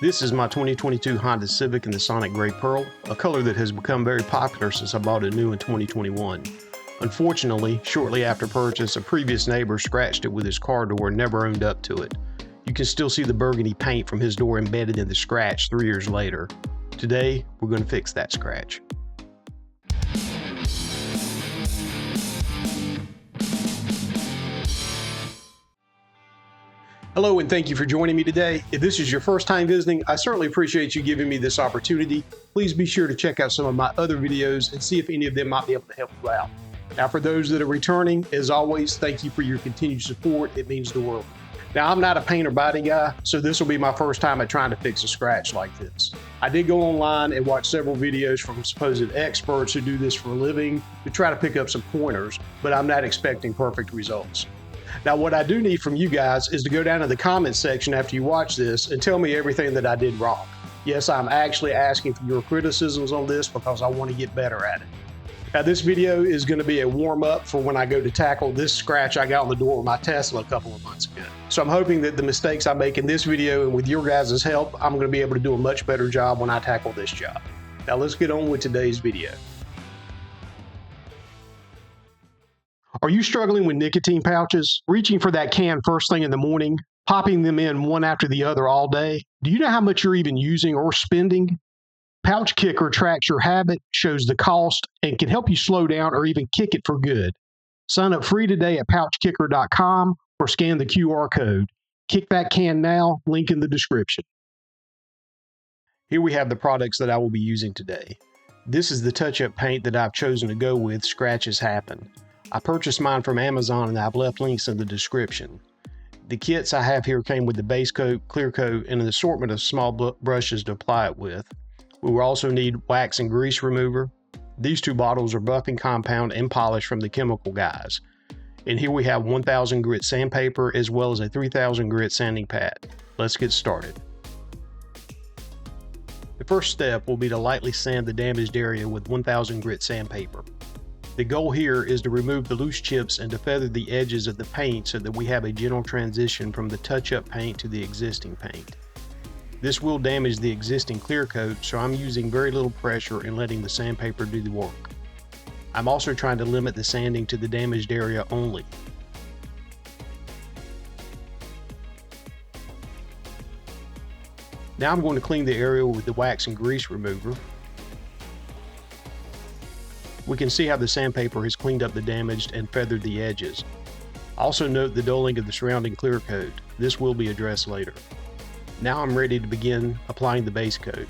This is my 2022 Honda Civic in the Sonic Gray Pearl, a color that has become very popular since I bought it new in 2021. Unfortunately, shortly after purchase, a previous neighbor scratched it with his car door and never owned up to it. You can still see the burgundy paint from his door embedded in the scratch 3 years later. Today, we're going to fix that scratch. Hello and thank you for joining me today. If this is your first time visiting, I certainly appreciate you giving me this opportunity. Please be sure to check out some of my other videos and see if any of them might be able to help you out. Now, for those that are returning, as always, thank you for your continued support. It means the world. Now, I'm not a paint or body guy, so this will be my first time at trying to fix a scratch like this. I did go online and watch several videos from supposed experts who do this for a living to try to pick up some pointers, but I'm not expecting perfect results. Now, what I do need from you guys is to go down to the comments section after you watch this and tell me everything that I did wrong. Yes, I'm actually asking for your criticisms on this because I want to get better at it. Now, this video is going to be a warm-up for when I go to tackle this scratch I got on the door with my Tesla a couple of months ago. So I'm hoping that the mistakes I make in this video and with your guys' help, I'm going to be able to do a much better job when I tackle this job. Now, let's get on with today's video. Are you struggling with nicotine pouches? Reaching for that can first thing in the morning? Popping them in one after the other all day? Do you know how much you're even using or spending? Pouch Kicker tracks your habit, shows the cost, and can help you slow down or even kick it for good. Sign up free today at pouchkicker.com or scan the QR code. Kick that can now, link in the description. Here we have the products that I will be using today. This is the touch-up paint that I've chosen to go with, ScratchesHappen. I purchased mine from Amazon and I've left links in the description. The kits I have here came with the base coat, clear coat, and an assortment of small brushes to apply it with. We will also need wax and grease remover. These two bottles are buffing compound and polish from the chemical guys. And here we have 1000 grit sandpaper as well as a 3000 grit sanding pad. Let's get started. The first step will be to lightly sand the damaged area with 1000 grit sandpaper. The goal here is to remove the loose chips and to feather the edges of the paint so that we have a gentle transition from the touch-up paint to the existing paint. This will damage the existing clear coat, so I'm using very little pressure and letting the sandpaper do the work. I'm also trying to limit the sanding to the damaged area only. Now I'm going to clean the area with the wax and grease remover. We can see how the sandpaper has cleaned up the damaged and feathered the edges. Also note the dulling of the surrounding clear coat. This will be addressed later. Now I'm ready to begin applying the base coat.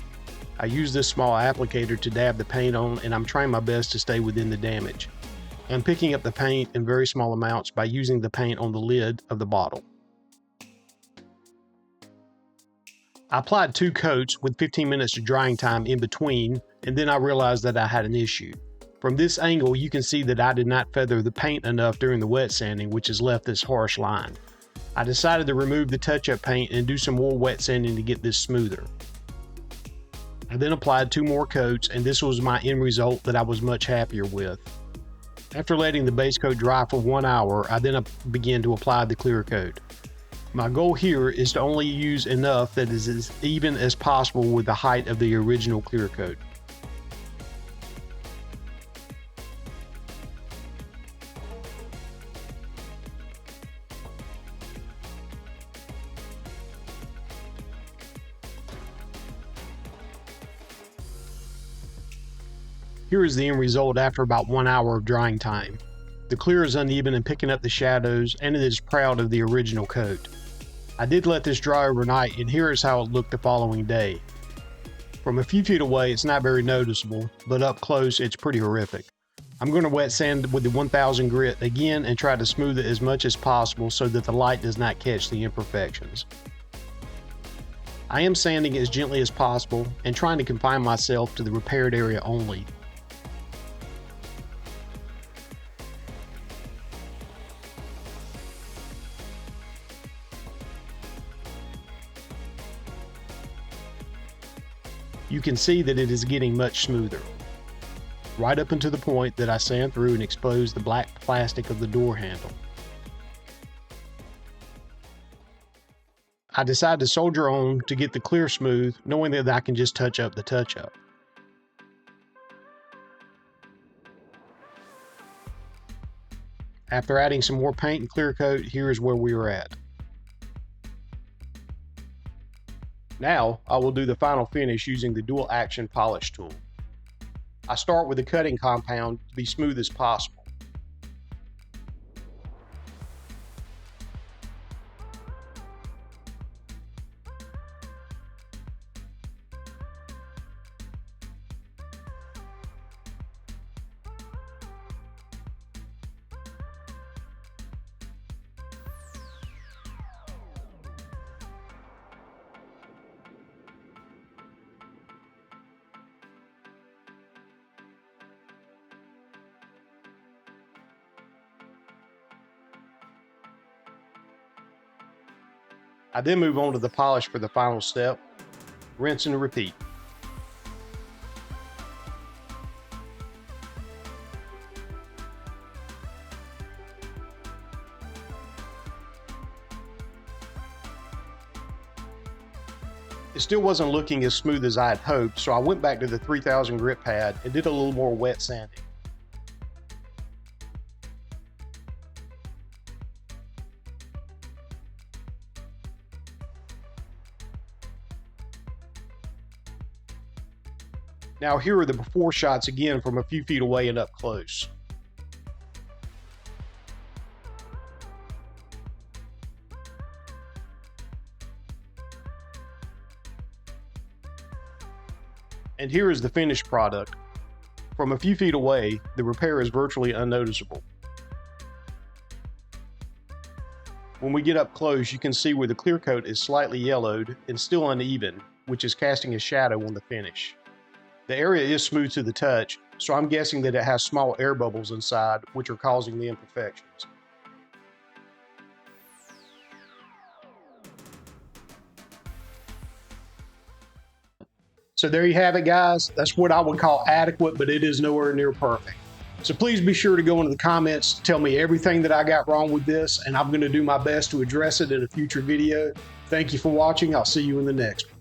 I use this small applicator to dab the paint on, and I'm trying my best to stay within the damage. I'm picking up the paint in very small amounts by using the paint on the lid of the bottle. I applied 2 coats with 15 minutes of drying time in between, and then I realized that I had an issue. From this angle, you can see that I did not feather the paint enough during the wet sanding, which has left this harsh line. I decided to remove the touch-up paint and do some more wet sanding to get this smoother. I then applied 2 more coats, and this was my end result that I was much happier with. After letting the base coat dry for 1 hour, I then began to apply the clear coat. My goal here is to only use enough that is as even as possible with the height of the original clear coat. Here is the end result after about 1 hour of drying time. The clear is uneven and picking up the shadows, and it is proud of the original coat. I did let this dry overnight, and here is how it looked the following day. From a few feet away, it's not very noticeable, but up close, it's pretty horrific. I'm going to wet sand with the 1000 grit again and try to smooth it as much as possible so that the light does not catch the imperfections. I am sanding as gently as possible and trying to confine myself to the repaired area only. You can see that it is getting much smoother. right up until the point that I sand through and expose the black plastic of the door handle. I decided to solder on to get the clear smooth, knowing that I can just touch up the touch-up. After adding some more paint and clear coat, here is where we are at. Now, I will do the final finish using the dual action polish tool. I start with the cutting compound to be smooth as possible. I then move on to the polish for the final step, rinse and repeat. It still wasn't looking as smooth as I had hoped, so I went back to the 3000 grit pad and did a little more wet sanding. Now here are the before shots again from a few feet away and up close. And here is the finished product. From a few feet away, the repair is virtually unnoticeable. When we get up close, you can see where the clear coat is slightly yellowed and still uneven, which is casting a shadow on the finish. The area is smooth to the touch, so I'm guessing that it has small air bubbles inside, which are causing the imperfections. So there you have it, guys. That's what I would call adequate, but it is nowhere near perfect. So please be sure to go into the comments, tell me everything that I got wrong with this, and I'm going to do my best to address it in a future video. Thank you for watching. I'll see you in the next one.